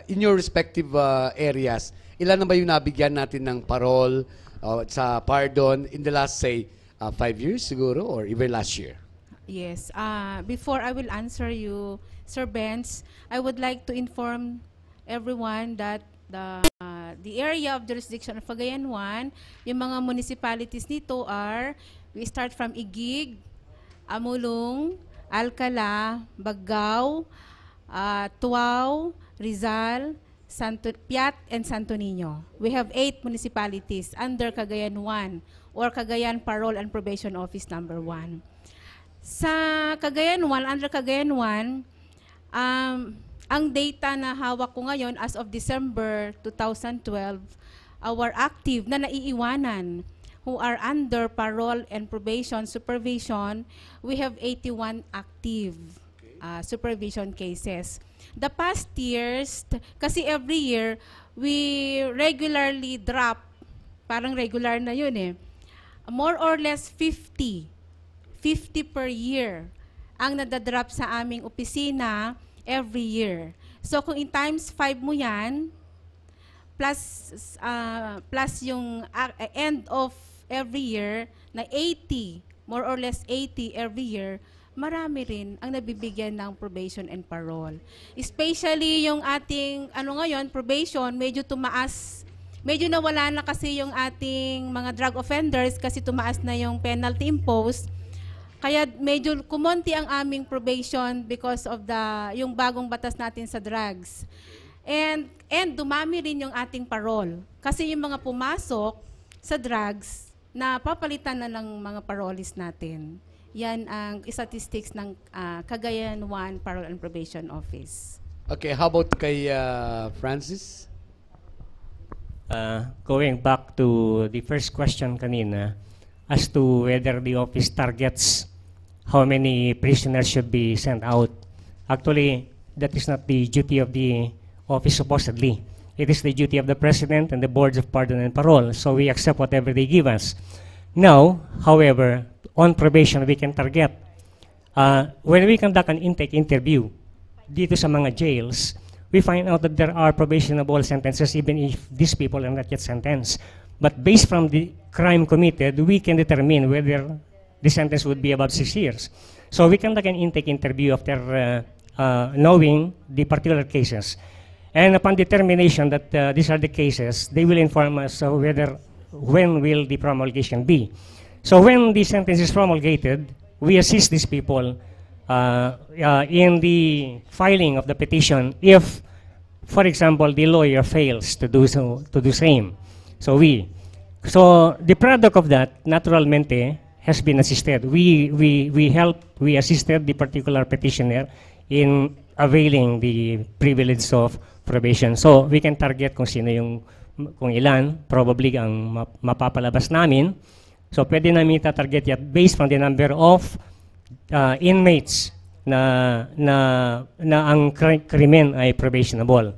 in your respective areas, ilan na ba yung nabigyan natin ng parole sa pardon in the last, say, 5 years siguro or even last year? Yes. Before I will answer you, Sir Benz, I would like to inform everyone that the area of jurisdiction of Cagayan 1, yung mga municipalities nito are, we start from Igig, Amulong, Alcala, Baggao, Tuao, Rizal, Piat, and Santo Niño. We have 8 municipalities under Cagayan 1 or Cagayan Parole and Probation Office number 1. Sa Cagayan 1, under Cagayan 1, ang data na hawak ko ngayon as of December 2012, our active na naiiwanan who are under parole and probation supervision, we have 81 active supervision cases. The past years, kasi every year, we regularly drop, parang regular na yun eh, more or less 50 per year ang nadadrop sa aming opisina every year. So kung in times 5 mo yan, plus yung end of every year na 80, more or less 80 every year, marami rin ang nabibigyan ng probation and parole. Especially yung ating, ngayon, probation, medyo tumaas. Medyo nawala na kasi yung ating mga drug offenders kasi tumaas na yung penalty imposed. Kaya medyo kumonti ang aming probation because of yung bagong batas natin sa drugs. And dumami rin yung ating parole. Kasi yung mga pumasok sa drugs, na papalitan na ng mga parolees natin. Yan ang statistics ng Cagayan 1 Parole and Probation Office. Okay, how about kay Francis? Going back to the first question kanina, as to whether the office targets how many prisoners should be sent out. Actually, that is not the duty of the office supposedly. It is the duty of the President and the boards of pardon and parole, so we accept whatever they give us. Now, however, on probation, we can target. When we conduct an intake interview dito sa mga jails, we find out that there are probationable sentences even if these people are not yet sentenced. But based from the crime committed, we can determine whether the sentence would be about 6 years. So we conduct an intake interview after knowing the particular cases. And upon determination that these are the cases, they will inform us when will the promulgation be. So when the sentence is promulgated, we assist these people in the filing of the petition if, for example, the lawyer fails to do same. So the product of that, naturalmente, has been assisted. We assisted the particular petitioner in availing the privilege of probation. So we can target kung ilan, probably ang mapapalabas namin. So pwede namin itatarget yan based on the number of inmates na ang krimen ay probationable.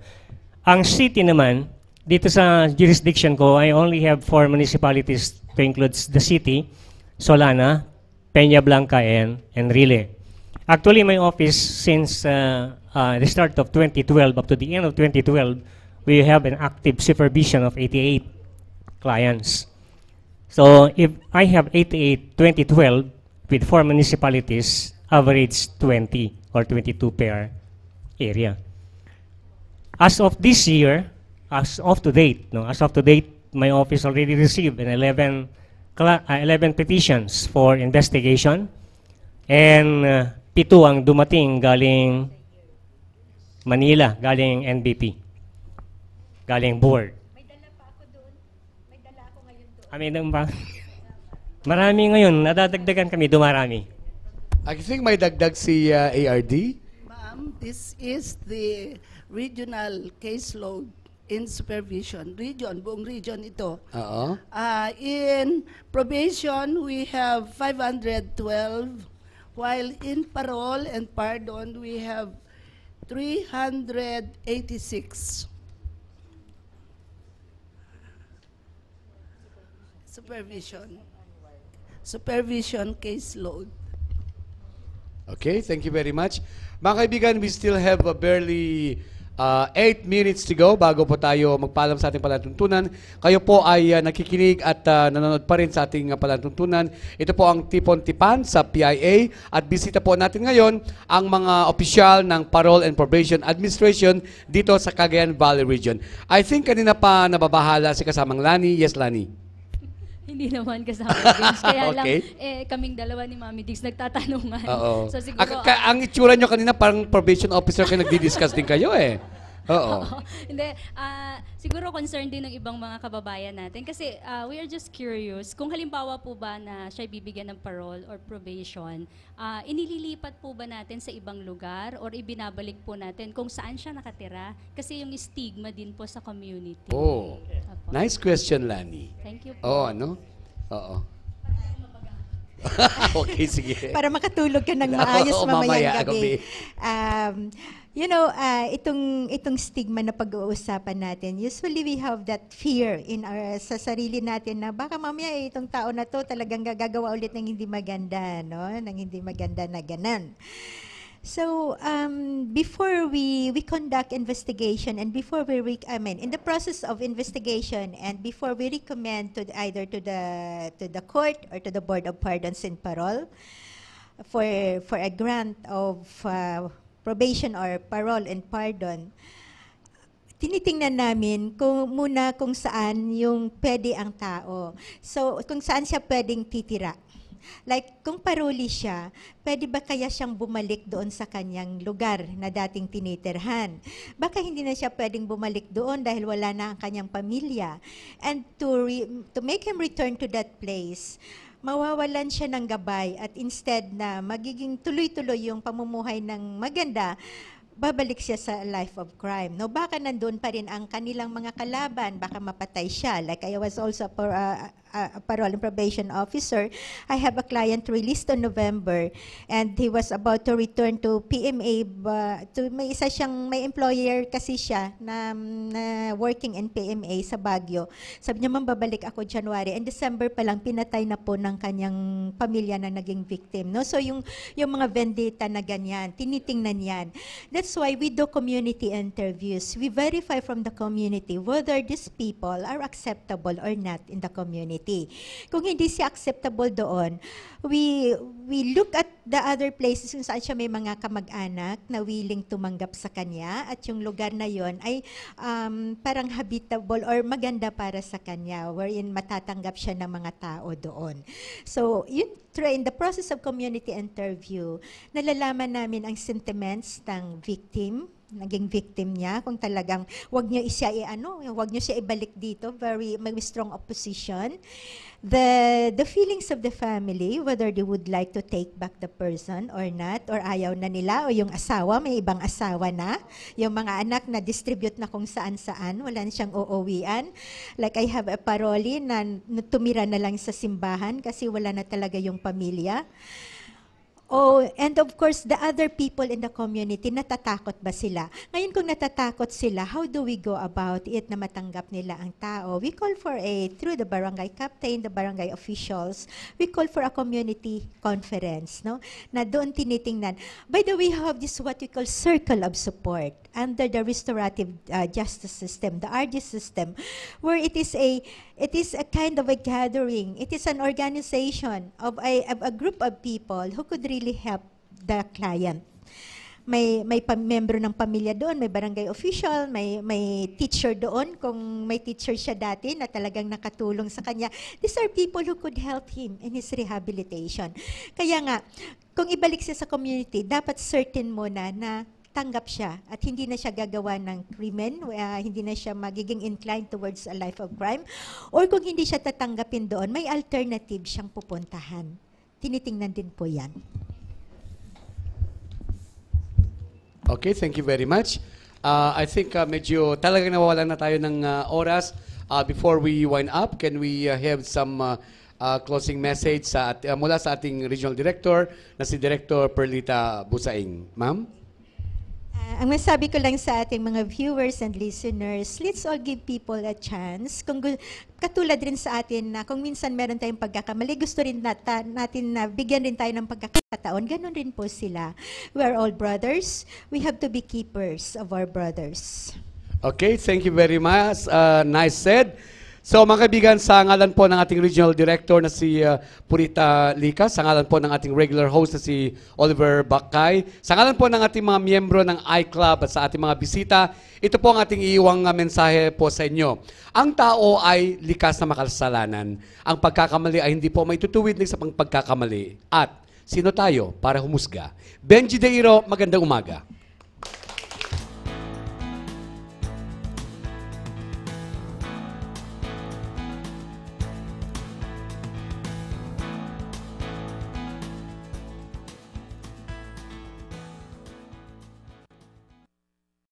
Ang city naman, dito sa jurisdiction ko, I only have 4 municipalities to include the city, Solana, Peña Blanca, and Enrile. Actually, my office, since the start of 2012 up to the end of 2012, we have an active supervision of 88 clients. So if I have 88, 2012, with 4 municipalities, average 20 or 22 per area. As of this year, as of to date, my office already received 11 petitions for investigation, and 7 ang dumating galing Manila, galing NBP, galing board. May dala pa ako doon. May dala ako ngayon doon. Marami ngayon, nadadagdagan kami, dumarami. I think may dagdag si ARD. Ma'am, this is the regional caseload in supervision. Buong region ito. Oo. In probation, we have 512, while in parole and pardon, we have 386. Supervision caseload. Okay, thank you very much. Mga kaibigan, we still have barely 8 minutes to go bago po tayo magpaalam sa ating palatuntunan. Kayo po ay nakikinig at nanonood pa rin sa ating palatuntunan. Ito po ang Tipon Tipan sa PIA at bisita po natin ngayon ang mga opisyal ng Parole and Probation Administration dito sa Cagayan Valley Region. I think kanina pa nababahala si kasamang Lani. Yes, Lani? Hindi naman kasama Diggs. Kaya Okay. lang, kaming dalawa ni Mami Diggs nagtatanungan. Oo. So siguro, Ang itsura nyo kanina parang probation officer kayo nagdi-discuss din kayo eh. Oo. Hindi, siguro concerned din ng ibang mga kababayan natin kasi we are just curious kung halimbawa po ba na siya bibigyan ng parole or probation, inililipat po ba natin sa ibang lugar or ibinabalik po natin kung saan siya nakatira kasi yung stigma din po sa community. Oh. Apo. Nice question, Lani. Thank you po. Oo, ano? Oo. Okay, sige. Para makatulog ka ng maayos Oo, mamayang mamaya, gabi. Itong stigma na pag-uusapan natin, usually we have that fear sa sarili natin na baka mamaya itong tao na to talagang gagawa ulit ng hindi maganda, no? Ng hindi maganda na ganan. So, before we conduct investigation and before in the process of investigation and before we recommend either to the court or to the Board of Pardons and Parole, for a grant of probation or parole and pardon, tinitingnan namin kung saan yung pwede ang tao. So, kung saan siya pwedeng titira. Like, kung paruli siya, pwede ba kaya siyang bumalik doon sa kanyang lugar na dating tinitirhan? Baka hindi na siya pwedeng bumalik doon dahil wala na ang kanyang pamilya. And to make him return to that place, mawawalan siya ng gabay at instead na magiging tuloy-tuloy yung pamumuhay ng maganda, babalik siya sa life of crime. No, baka nandoon pa rin ang kanilang mga kalaban, baka mapatay siya. Like I was also a parole and probation officer. I have a client released on November and he was about to return to PMA. May employer kasi siya na working in PMA sa Baguio. Sabi niya, ma'am, babalik ako January. And December pa lang, pinatay na po ng kanyang pamilya na naging victim. No? So yung mga vendetta na ganyan, tinitingnan yan. That's why we do community interviews. We verify from the community whether these people are acceptable or not in the community. Kung hindi siya acceptable doon, we look at the other places kung saan siya may mga kamag-anak na willing tumanggap sa kanya at yung lugar na yon ay parang habitable or maganda para sa kanya wherein matatanggap siya ng mga tao doon. So, in the process of community interview, nalalaman namin ang sentiments ng victim, naging victim niya, kung talagang wag niyo siya ibalik dito, may strong opposition. The feelings of the family, whether they would like to take back the person or not, or ayaw na nila, o yung asawa, may ibang asawa na, yung mga anak na distribute na kung saan-saan, wala na siyang uuwian. Like I have a paroli na tumira na lang sa simbahan kasi wala na talaga yung pamilya. Oh, and of course, the other people in the community, natatakot ba sila? Ngayon, kung natatakot sila, how do we go about it na matanggap nila ang tao? We call through the barangay captain, the barangay officials, we call for a community conference, no? Na doon tinitingnan. By the way, we have this what we call circle of support under the restorative justice system, the RG system, where it is a kind of a gathering. It is an organization of a group of people who could really help the client. May membro ng pamilya doon, may barangay official, may teacher doon, kung may teacher siya dati na talagang nakatulong sa kanya. These are people who could help him in his rehabilitation. Kaya nga, kung ibalik siya sa community, dapat certain muna na tanggap siya at hindi na siya gagawa ng krimen, hindi na siya magiging inclined towards a life of crime, or kung hindi siya tatanggapin doon, may alternative siyang pupuntahan. Tinitingnan din po yan. Okay, thank you very much. I think medyo talagang nawawalan na tayo ng oras. Before we wind up, can we have some closing message mula sa ating Regional Director na si Director Perlita Busaing. Ma'am? Ang masabi ko lang sa ating mga viewers and listeners, let's all give people a chance. Katulad rin sa atin na kung minsan meron tayong pagkakamali, gusto rin natin na bigyan rin tayo ng pagkakataon. Ganon rin po sila. We are all brothers. We have to be keepers of our brothers. Okay, thank you very much. Nice said. So mga kaibigan, sa ngalan po ng ating Regional Director na si Purita Lica, sa ngalan po ng ating regular host na si Oliver Bakay, sa ngalan po ng ating mga miyembro ng iClub at sa ating mga bisita, ito po ang ating iiwang mensahe po sa inyo. Ang tao ay likas na makasalanan. Ang pagkakamali ay hindi po may tutuwid sa pagkakamali. At sino tayo para humusga? Benji Deiro, magandang umaga.